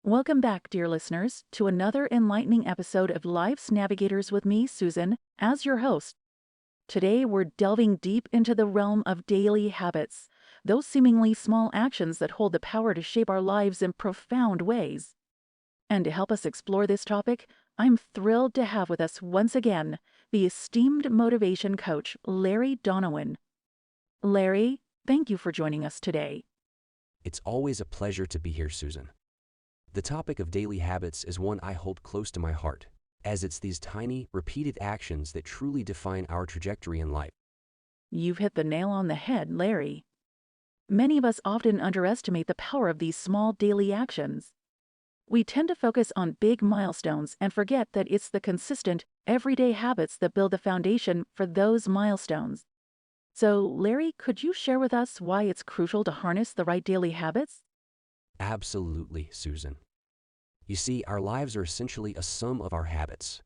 Welcome back, dear listeners, to another enlightening episode of Life's Navigators with me, Susan, as your host. Today, we're delving deep into the realm of daily habits, those seemingly small actions that hold the power to shape our lives in profound ways. And to help us explore this topic, I'm thrilled to have with us once again the esteemed motivation coach, Larry Donowan. Larry, thank you for joining us today. It's always a pleasure to be here, Susan. The topic of daily habits is one I hold close to my heart, as it's these tiny, repeated actions that truly define our trajectory in life. You've hit the nail on the head, Larry. Many of us often underestimate the power of these small daily actions. We tend to focus on big milestones and forget that it's the consistent, everyday habits that build the foundation for those milestones. So, Larry, could you share with us why it's crucial to harness the right daily habits? Absolutely, Susan. You see, our lives are essentially a sum of our habits.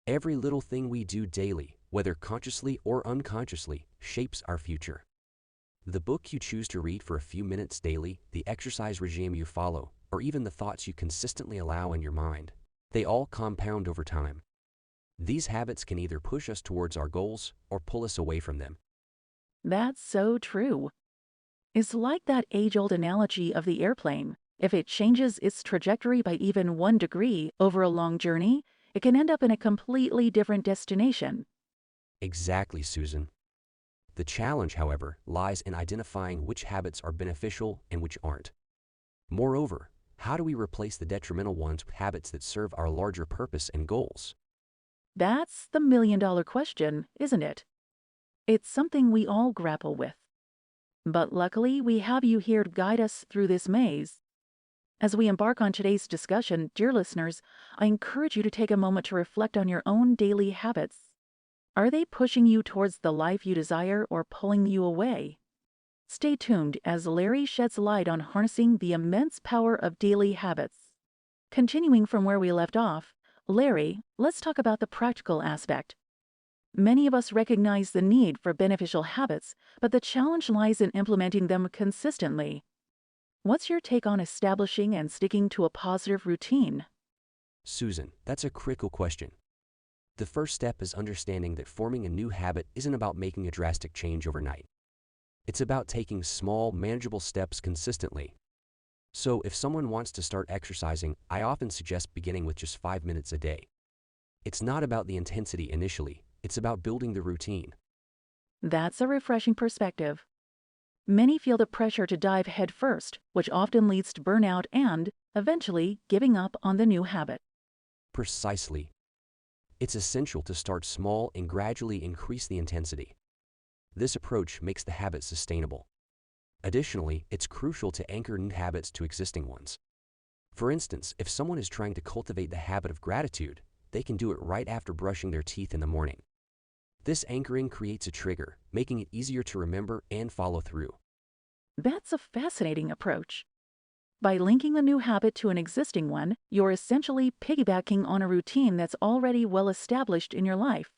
Every little thing we do daily, whether consciously or unconsciously, shapes our future. The book you choose to read for a few minutes daily, the exercise regime you follow, or even the thoughts you consistently allow in your mind, they all compound over time. These habits can either push us towards our goals or pull us away from them. That's so true. It's like that age-old analogy of the airplane. If it changes its trajectory by even 1 degree over a long journey, it can end up in a completely different destination. Exactly, Susan. The challenge, however, lies in identifying which habits are beneficial and which aren't. Moreover, how do we replace the detrimental ones with habits that serve our larger purpose and goals? That's the million-dollar question, isn't it? It's something we all grapple with. But luckily, we have you here to guide us through this maze. As we embark on today's discussion, dear listeners, I encourage you to take a moment to reflect on your own daily habits. Are they pushing you towards the life you desire or pulling you away? Stay tuned as Larry sheds light on harnessing the immense power of daily habits. Continuing from where we left off, Larry, let's talk about the practical aspect. Many of us recognize the need for beneficial habits, but the challenge lies in implementing them consistently. What's your take on establishing and sticking to a positive routine? Susan, that's a critical question. The first step is understanding that forming a new habit isn't about making a drastic change overnight. It's about taking small, manageable steps consistently. So if someone wants to start exercising, I often suggest beginning with just 5 minutes a day. It's not about the intensity initially, it's about building the routine. That's a refreshing perspective. Many feel the pressure to dive headfirst, which often leads to burnout and, eventually, giving up on the new habit. Precisely. It's essential to start small and gradually increase the intensity. This approach makes the habit sustainable. Additionally, it's crucial to anchor new habits to existing ones. For instance, if someone is trying to cultivate the habit of gratitude, they can do it right after brushing their teeth in the morning. This anchoring creates a trigger, making it easier to remember and follow through. That's a fascinating approach. By linking the new habit to an existing one, you're essentially piggybacking on a routine that's already well established in your life.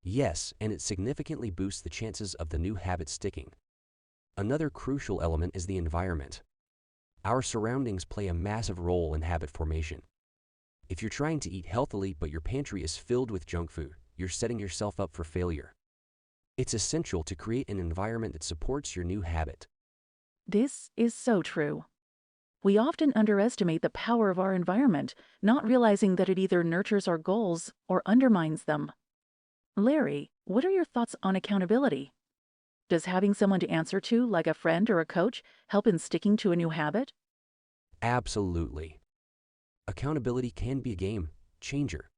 Yes, and it significantly boosts the chances of the new habit sticking. Another crucial element is the environment. Our surroundings play a massive role in habit formation. If you're trying to eat healthily but your pantry is filled with junk food, you're setting yourself up for failure. It's essential to create an environment that supports your new habit. This is so true. We often underestimate the power of our environment, not realizing that it either nurtures our goals or undermines them. Larry, what are your thoughts on accountability? Does having someone to answer to, like a friend or a coach, help in sticking to a new habit? Absolutely. Accountability can be a game changer.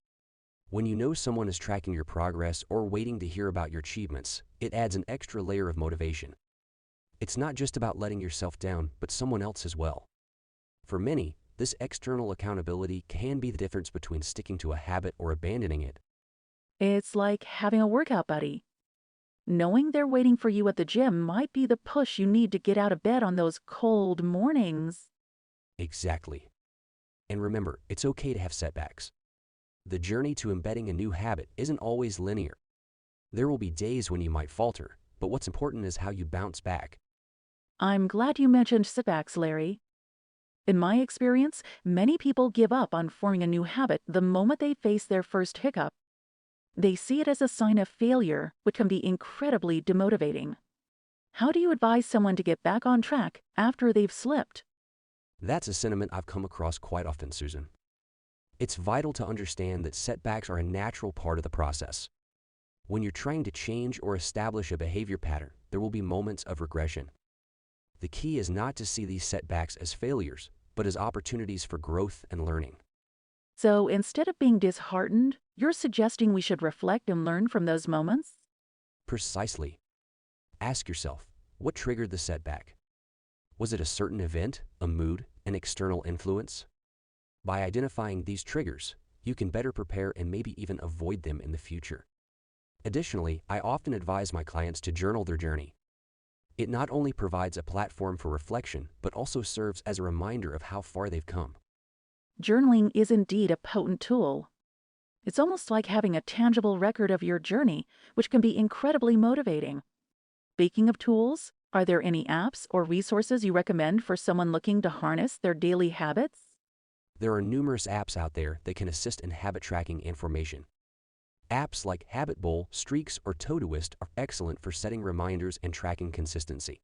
When you know someone is tracking your progress or waiting to hear about your achievements, it adds an extra layer of motivation. It's not just about letting yourself down, but someone else as well. For many, this external accountability can be the difference between sticking to a habit or abandoning it. It's like having a workout buddy. Knowing they're waiting for you at the gym might be the push you need to get out of bed on those cold mornings. Exactly. And remember, it's okay to have setbacks. The journey to embedding a new habit isn't always linear. There will be days when you might falter, but what's important is how you bounce back. I'm glad you mentioned setbacks, Larry. In my experience, many people give up on forming a new habit the moment they face their first hiccup. They see it as a sign of failure, which can be incredibly demotivating. How do you advise someone to get back on track after they've slipped? That's a sentiment I've come across quite often, Susan. It's vital to understand that setbacks are a natural part of the process. When you're trying to change or establish a behavior pattern, there will be moments of regression. The key is not to see these setbacks as failures, but as opportunities for growth and learning. So instead of being disheartened, you're suggesting we should reflect and learn from those moments? Precisely. Ask yourself, what triggered the setback? Was it a certain event, a mood, an external influence? By identifying these triggers, you can better prepare and maybe even avoid them in the future. Additionally, I often advise my clients to journal their journey. It not only provides a platform for reflection, but also serves as a reminder of how far they've come. Journaling is indeed a potent tool. It's almost like having a tangible record of your journey, which can be incredibly motivating. Speaking of tools, are there any apps or resources you recommend for someone looking to harness their daily habits? There are numerous apps out there that can assist in habit tracking and formation. Apps like Habit Bowl, Streaks, or Todoist are excellent for setting reminders and tracking consistency.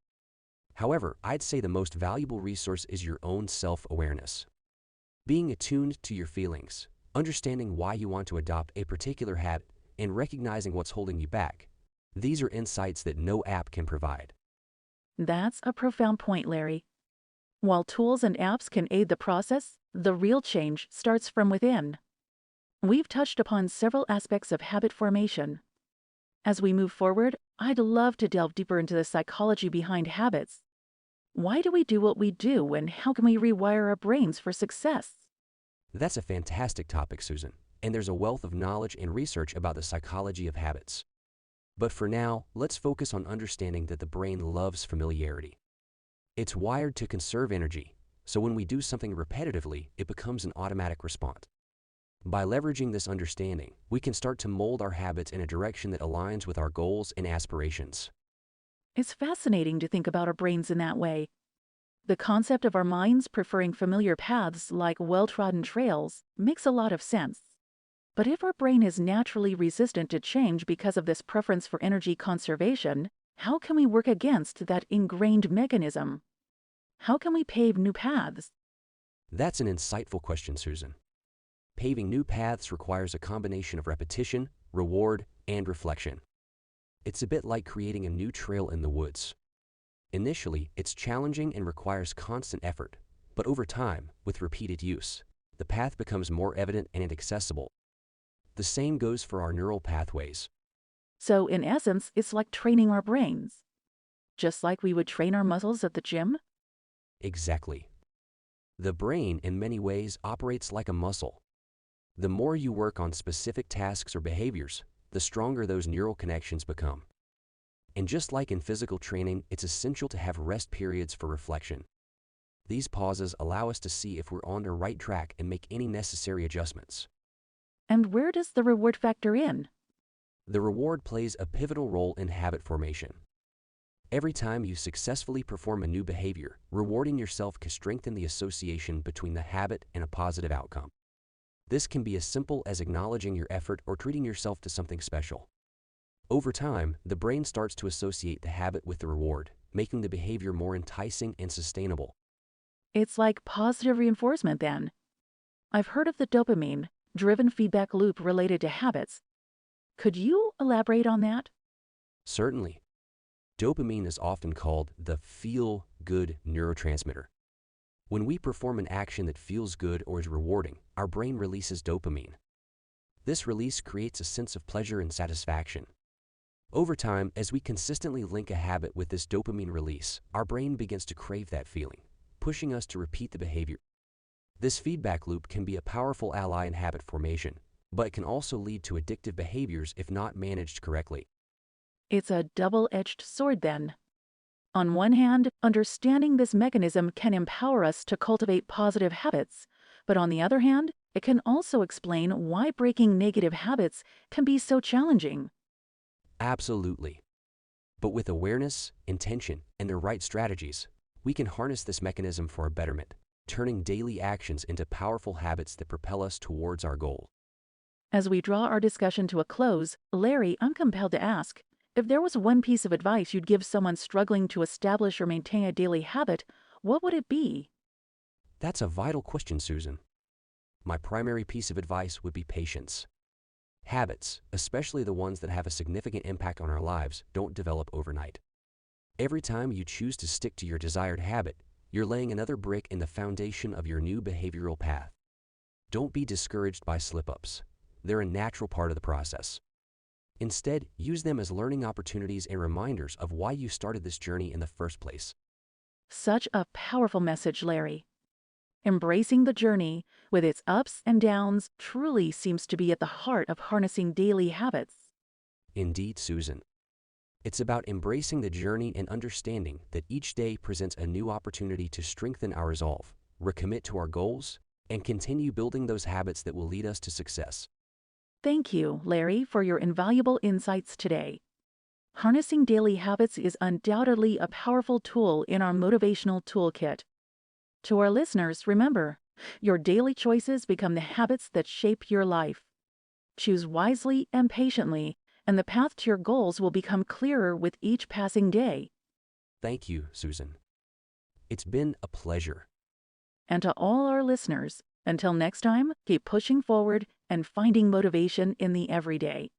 However, I'd say the most valuable resource is your own self-awareness. Being attuned to your feelings, understanding why you want to adopt a particular habit, and recognizing what's holding you back. These are insights that no app can provide. That's a profound point, Larry. While tools and apps can aid the process, the real change starts from within. We've touched upon several aspects of habit formation. As we move forward, I'd love to delve deeper into the psychology behind habits. Why do we do what we do, and how can we rewire our brains for success? That's a fantastic topic, Susan, and there's a wealth of knowledge and research about the psychology of habits. But for now, let's focus on understanding that the brain loves familiarity. It's wired to conserve energy, so when we do something repetitively, it becomes an automatic response. By leveraging this understanding, we can start to mold our habits in a direction that aligns with our goals and aspirations. It's fascinating to think about our brains in that way. The concept of our minds preferring familiar paths like well-trodden trails makes a lot of sense. But if our brain is naturally resistant to change because of this preference for energy conservation, how can we work against that ingrained mechanism? How can we pave new paths? That's an insightful question, Susan. Paving new paths requires a combination of repetition, reward, and reflection. It's a bit like creating a new trail in the woods. Initially, it's challenging and requires constant effort, but over time, with repeated use, the path becomes more evident and accessible. The same goes for our neural pathways. So in essence, it's like training our brains. Just like we would train our muscles at the gym? Exactly. The brain, in many ways, operates like a muscle. The more you work on specific tasks or behaviors, the stronger those neural connections become. And just like in physical training, it's essential to have rest periods for reflection. These pauses allow us to see if we're on the right track and make any necessary adjustments. And where does the reward factor in? The reward plays a pivotal role in habit formation. Every time you successfully perform a new behavior, rewarding yourself can strengthen the association between the habit and a positive outcome. This can be as simple as acknowledging your effort or treating yourself to something special. Over time, the brain starts to associate the habit with the reward, making the behavior more enticing and sustainable. It's like positive reinforcement then. I've heard of the dopamine-driven feedback loop related to habits. Could you elaborate on that? Certainly. Dopamine is often called the feel-good neurotransmitter. When we perform an action that feels good or is rewarding, our brain releases dopamine. This release creates a sense of pleasure and satisfaction. Over time, as we consistently link a habit with this dopamine release, our brain begins to crave that feeling, pushing us to repeat the behavior. This feedback loop can be a powerful ally in habit formation, but it can also lead to addictive behaviors if not managed correctly. It's a double-edged sword then. On one hand, understanding this mechanism can empower us to cultivate positive habits, but on the other hand, it can also explain why breaking negative habits can be so challenging. Absolutely. But with awareness, intention, and the right strategies, we can harness this mechanism for our betterment. turning daily actions into powerful habits that propel us towards our goal. As we draw our discussion to a close, Larry, I'm compelled to ask, if there was one piece of advice you'd give someone struggling to establish or maintain a daily habit, what would it be? That's a vital question, Susan. My primary piece of advice would be patience. Habits, especially the ones that have a significant impact on our lives, don't develop overnight. Every time you choose to stick to your desired habit, you're laying another brick in the foundation of your new behavioral path. Don't be discouraged by slip-ups. They're a natural part of the process. Instead, use them as learning opportunities and reminders of why you started this journey in the first place. Such a powerful message, Larry. Embracing the journey, with its ups and downs, truly seems to be at the heart of harnessing daily habits. Indeed, Susan. It's about embracing the journey and understanding that each day presents a new opportunity to strengthen our resolve, recommit to our goals, and continue building those habits that will lead us to success. Thank you, Larry, for your invaluable insights today. Harnessing daily habits is undoubtedly a powerful tool in our motivational toolkit. To our listeners, remember, your daily choices become the habits that shape your life. Choose wisely and patiently, and the path to your goals will become clearer with each passing day. Thank you, Susan. It's been a pleasure. And to all our listeners, until next time, keep pushing forward and finding motivation in the everyday.